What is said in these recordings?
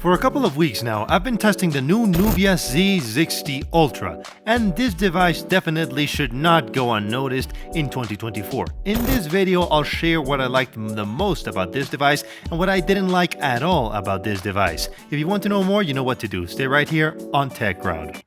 For a couple of weeks now, I've been testing the new Nubia Z60 Ultra, and this device definitely should not go unnoticed in 2024. In this video, I'll share what I liked the most about this device and what I didn't like at all about this device. If you want to know more, you know what to do. Stay right here on TechGround.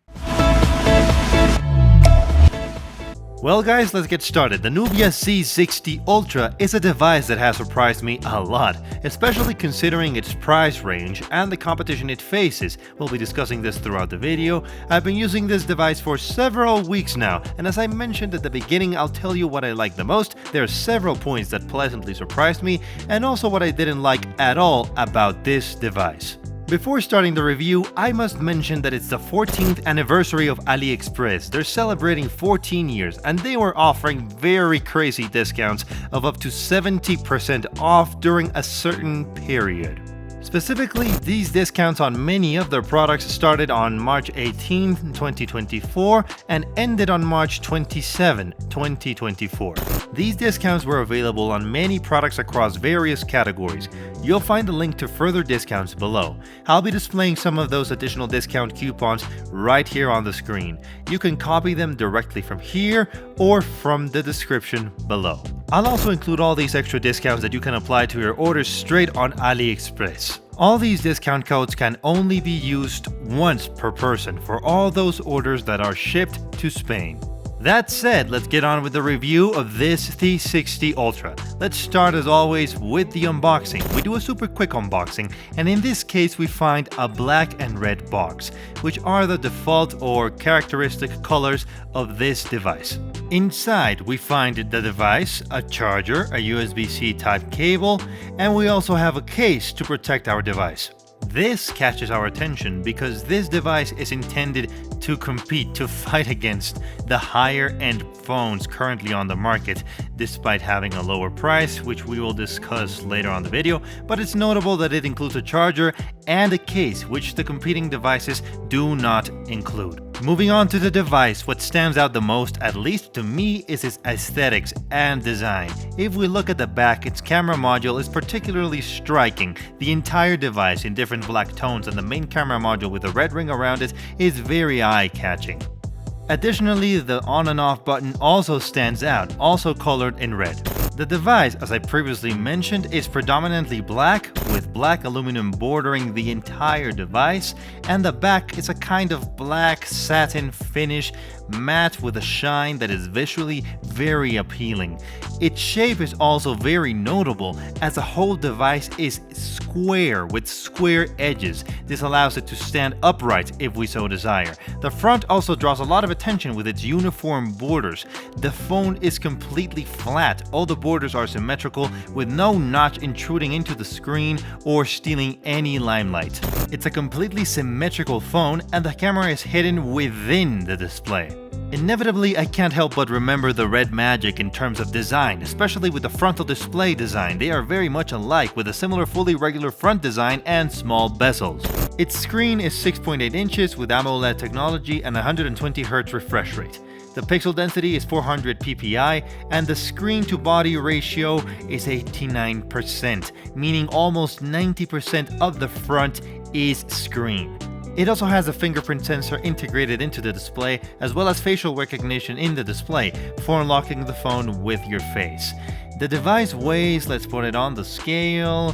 Well guys, let's get started. The Nubia Z60 Ultra is a device that has surprised me a lot, especially considering its price range and the competition it faces. We'll be discussing this throughout the video. I've been using this device for several weeks now, and as I mentioned at the beginning, I'll tell you what I like the most. There are several points that pleasantly surprised me, and also what I didn't like at all about this device. Before starting the review, I must mention that it's the 14th anniversary of AliExpress. They're celebrating 14 years and they were offering very crazy discounts of up to 70% off during a certain period. Specifically, these discounts on many of their products started on March 18, 2024 and ended on March 27, 2024. These discounts were available on many products across various categories. You'll find a link to further discounts below. I'll be displaying some of those additional discount coupons right here on the screen. You can copy them directly from here or from the description below. I'll also include all these extra discounts that you can apply to your orders straight on AliExpress. All these discount codes can only be used once per person for all those orders that are shipped to Spain. That said, let's get on with the review of this Z60 Ultra. Let's start as always with the unboxing. We do a super quick unboxing, and in this case we find a black and red box, which are the default or characteristic colors of this device. Inside we find the device, a charger, a USB-C type cable, and we also have a case to protect our device. This catches our attention because this device is intended to compete, to fight against the higher end phones currently on the market, despite having a lower price, which we will discuss later on the video. But it's notable that it includes a charger and a case, which the competing devices do not include. Moving on to the device, what stands out the most, at least to me, is its aesthetics and design. If we look at the back, its camera module is particularly striking. The entire device in different black tones and the main camera module with a red ring around it is very eye-catching. Additionally, the on and off button also stands out, also colored in red. The device, as I previously mentioned, is predominantly black, with black aluminum bordering the entire device, and the back is a kind of black satin finish, matte with a shine that is visually very appealing. Its shape is also very notable, as the whole device is square with square edges. This allows it to stand upright if we so desire. The front also draws a lot of attention with its uniform borders. The phone is completely flat. All the borders are symmetrical, with no notch intruding into the screen or stealing any limelight. It's a completely symmetrical phone, and the camera is hidden within the display. Inevitably, I can't help but remember the Red magic in terms of design, especially with the frontal display design. They are very much alike, with a similar fully regular front design and small bezels. Its screen is 6.8 inches with AMOLED technology and 120Hz refresh rate. The pixel density is 400 ppi, and the screen-to-body ratio is 89%, meaning almost 90% of the front is screen. It also has a fingerprint sensor integrated into the display, as well as facial recognition in the display for unlocking the phone with your face. The device weighs, let's put it on the scale,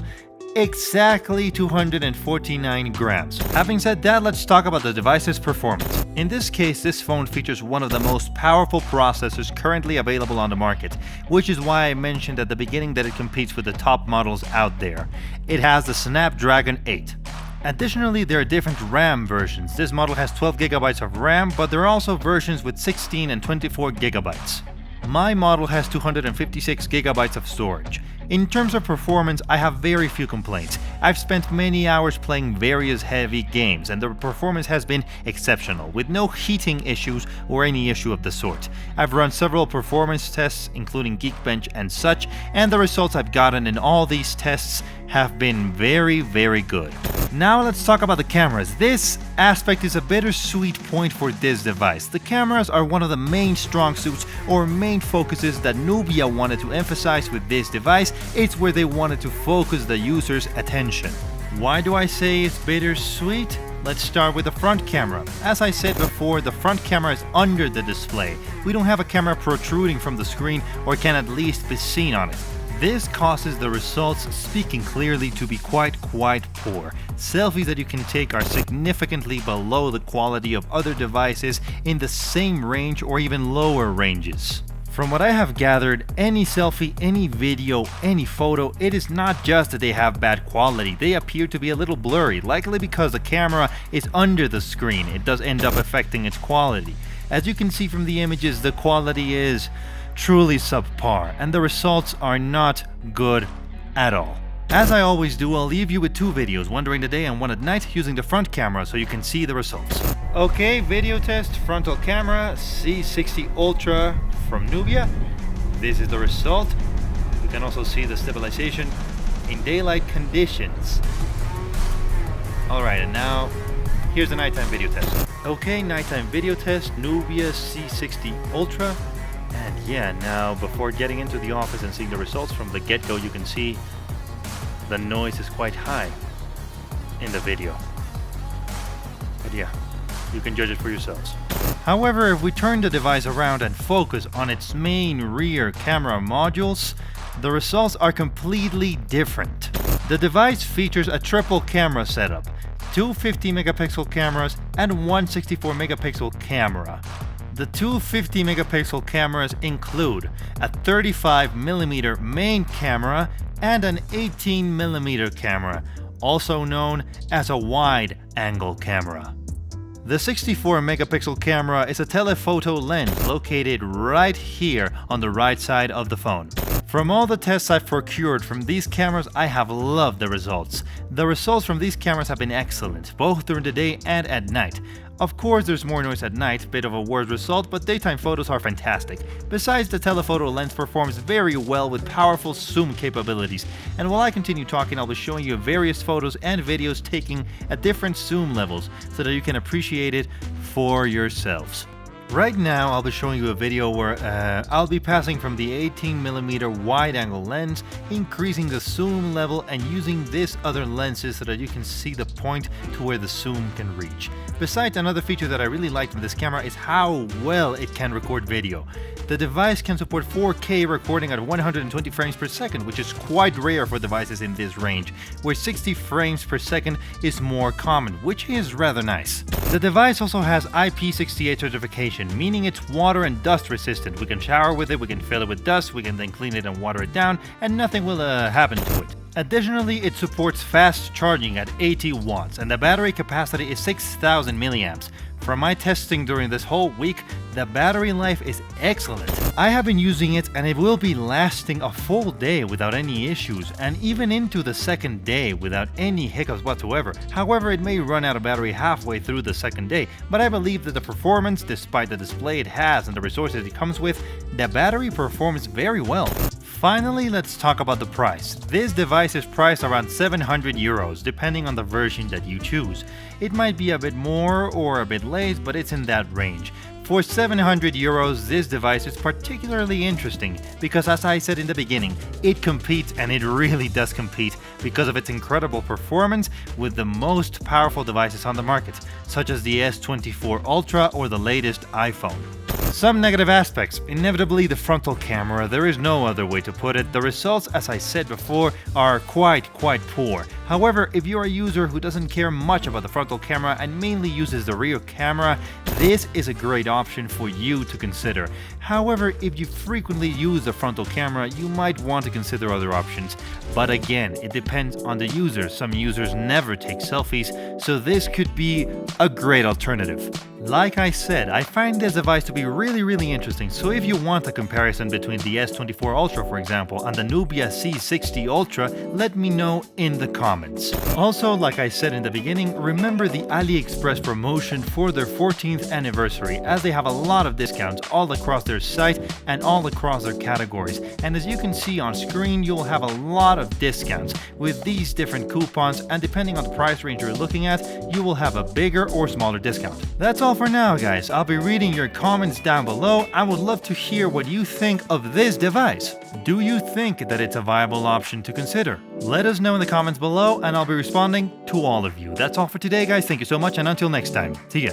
exactly 249 grams. Having said that, let's talk about the device's performance. In this case, this phone features one of the most powerful processors currently available on the market, which is why I mentioned at the beginning that it competes with the top models out there. It has the Snapdragon 8. Additionally, there are different RAM versions. This model has 12 GB of RAM, but there are also versions with 16 and 24 GB. My model has 256 GB of storage. In terms of performance, I have very few complaints. I've spent many hours playing various heavy games, and the performance has been exceptional, with no heating issues or any issue of the sort. I've run several performance tests, including Geekbench and such, and the results I've gotten in all these tests have been very, very good. Now let's talk about the cameras. This aspect is a bittersweet point for this device. The cameras are one of the main strong suits or main focuses that Nubia wanted to emphasize with this device. It's where they wanted to focus the user's attention. Why do I say it's bittersweet? Let's start with the front camera. As I said before, the front camera is under the display. We don't have a camera protruding from the screen or can at least be seen on it. This causes the results, speaking clearly, to be quite poor. Selfies that you can take are significantly below the quality of other devices in the same range or even lower ranges. From what I have gathered, any selfie, any video, any photo, it is not just that they have bad quality, they appear to be a little blurry, likely because the camera is under the screen. It does end up affecting its quality. As you can see from the images, the quality is truly subpar, and the results are not good at all. As I always do, I'll leave you with two videos, one during the day and one at night, using the front camera so you can see the results. Okay, video test, frontal camera, Z60 Ultra from Nubia. This is the result. You can also see the stabilization in daylight conditions. Alright, and now here's the nighttime video test. Okay, nighttime video test, Nubia Z60 Ultra. And yeah, now before getting into the office and seeing the results from the get-go, you can see the noise is quite high in the video. But yeah, you can judge it for yourselves. However, if we turn the device around and focus on its main rear camera modules, the results are completely different. The device features a triple camera setup, two 50 megapixel cameras and one 64 megapixel camera. The two 50 megapixel cameras include a 35mm main camera and an 18mm camera, also known as a wide-angle camera. The 64 megapixel camera is a telephoto lens located right here on the right side of the phone. From all the tests I've procured from these cameras, I have loved the results. The results from these cameras have been excellent, both during the day and at night. Of course, there's more noise at night, bit of a worse result, but daytime photos are fantastic. Besides, the telephoto lens performs very well with powerful zoom capabilities. And while I continue talking, I'll be showing you various photos and videos taken at different zoom levels so that you can appreciate it for yourselves. Right now, I'll be showing you a video where I'll be passing from the 18mm wide-angle lens, increasing the zoom level, and using this other lenses so that you can see the point to where the zoom can reach. Besides, another feature that I really like from this camera is how well it can record video. The device can support 4K recording at 120 frames per second, which is quite rare for devices in this range, where 60 frames per second is more common, which is rather nice. The device also has IP68 certification, meaning it's water and dust resistant. We can shower with it, we can fill it with dust, we can then clean it and water it down, and nothing will happen to it. Additionally, it supports fast charging at 80 watts, and the battery capacity is 6,000 milliamps. From my testing during this whole week, the battery life is excellent. I have been using it and it will be lasting a full day without any issues, and even into the second day without any hiccups whatsoever. However, it may run out of battery halfway through the second day, but I believe that the performance, despite the display it has and the resources it comes with, the battery performs very well. Finally, let's talk about the price. This device is priced around 700 euros, depending on the version that you choose. It might be a bit more or a bit less, but it's in that range. For 700 euros, this device is particularly interesting because, as I said in the beginning, it competes, and it really does compete because of its incredible performance with the most powerful devices on the market, such as the S24 Ultra or the latest iPhone. Some negative aspects. Inevitably, the frontal camera. There is no other way to put it. The results, as I said before, are quite poor. However, if you're a user who doesn't care much about the frontal camera and mainly uses the rear camera, this is a great option for you to consider. However, if you frequently use the frontal camera, you might want to consider other options. But again, it depends on the user. Some users never take selfies, so this could be a great alternative. Like I said, I find this device to be really interesting, so if you want a comparison between the S24 Ultra, for example, and the Nubia Z60 Ultra, let me know in the comments. Also, like I said in the beginning, remember the AliExpress promotion for their 14th anniversary, as they have a lot of discounts all across their site and all across their categories. And as you can see on screen, you'll have a lot of discounts with these different coupons, and depending on the price range you're looking at, you will have a bigger or smaller discount. That's all all for now, guys. I'll be reading your comments down below. I would love to hear what you think of this device. Do you think that it's a viable option to consider? Let us know in the comments below and I'll be responding to all of you. That's all for today, guys. Thank you so much and until next time. See ya.